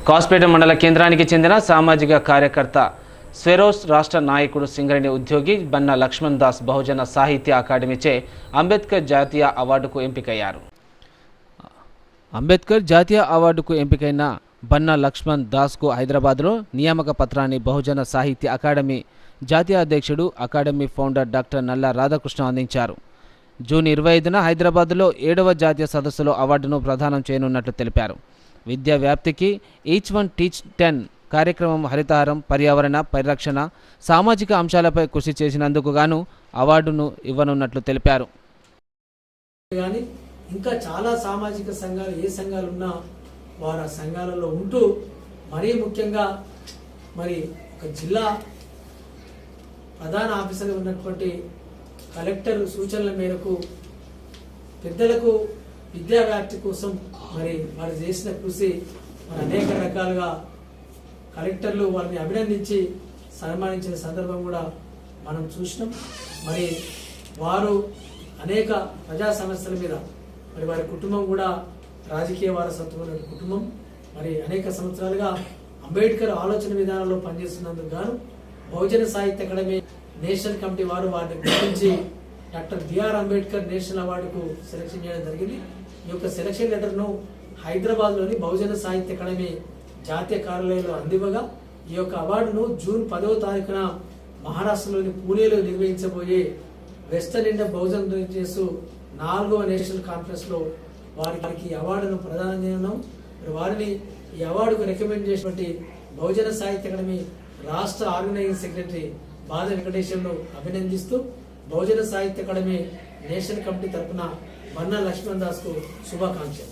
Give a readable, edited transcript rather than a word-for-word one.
కాస్పేట మండల కేంద్రానికి చెందిన సామాజిక కార్యకర్త స్వెరోస్ రాష్ట్ర నాయకుడు సింగరేణి ఉద్యోగి బన్నా లక్ష్మణ్ దాస్ బహుజన సాహిత్య అకాడమీచే అంబేద్కర్ జాతీయ అవార్డుకు ఎంపికయ్యారు. అంబేద్కర్ జాతీయ అవార్డుకు ఎంపికైన బన్నా లక్ష్మణ్ దాస్కు హైదరాబాద్లో నియామక పత్రాన్ని బహుజన సాహిత్య అకాడమీ జాతీయ అధ్యక్షుడు అకాడమీ ఫౌండర్ డాక్టర్ నల్లా రాధాకృష్ణ అందించారు. జూన్ 25న హైదరాబాద్లో 7వ జాతీయ సదస్సులో అవార్డును ప్రదానం చేయనున్నట్లు తెలిపారు. విద్యా వ్యాప్తికి ఈచ్ వన్ టీచ్ 10 కార్యక్రమం హరితహారం, పర్యావరణ పరిరక్షణ, సామాజిక అంశాలపై కృషి చేసినందుకు గాను అవార్డును ఇవ్వనున్నట్లు తెలిపారు. ఇంకా చాలా సామాజిక సంఘాలు ఏ సంఘాలు ఉన్నా వారు ఆ సంఘాలలో ఉంటూ మరీ ముఖ్యంగా మరి ఒక జిల్లా ప్రధాన ఆఫీసర్గా ఉన్నటువంటి కలెక్టర్ సూచనల మేరకు పెద్దలకు విద్యా వ్యాప్తి కోసం మరి వారు చేసిన కృషి మరి అనేక రకాలుగా కలెక్టర్లు వారిని అభినందించి సన్మానించిన సందర్భం కూడా మనం చూసినాం. మరి వారు అనేక ప్రజా సమస్యల మీద మరి వారి కుటుంబం కూడా రాజకీయ వారసత్వమైన కుటుంబం. మరి అనేక సంవత్సరాలుగా అంబేద్కర్ ఆలోచన విధానంలో పనిచేస్తున్నందుకు గాను బహుజన సాహిత్య అకాడమీ నేషనల్ కమిటీ వారు వారిని గుర్తించి డాక్టర్ బిఆర్ అంబేద్కర్ నేషనల్ అవార్డుకు సెలక్షన్ చేయడం జరిగింది. ఈ యొక్క సెలక్షన్ లెటర్ను హైదరాబాద్లోని బహుజన సాహిత్య అకాడమీ జాతీయ కార్యాలయంలో అందివ్వగా ఈ యొక్క అవార్డును జూన్ 10వ తారీఖున మహారాష్ట్రలోని పూణేలో నిర్వహించబోయే వెస్టర్న్ ఇండియా బహుజన్ రీజన్స్ 4వ నేషనల్ కాన్ఫరెన్స్ లో వారికి అవార్డును ప్రదానం చేయనున్నాం. వారిని ఈ అవార్డుకు రికమెండ్ చేసినటువంటి బహుజన సాహిత్య అకాడమీ రాష్ట్ర ఆర్గనైజింగ్ సెక్రటరీ బాధ వెంకటేశ్వర్ను అభినందిస్తూ బహుజన సాహిత్య అకాడమీ నేషనల్ కమిటీ తరఫున బన్నా లక్ష్మణ్ దాస్ కు శుభాకాంక్షలు.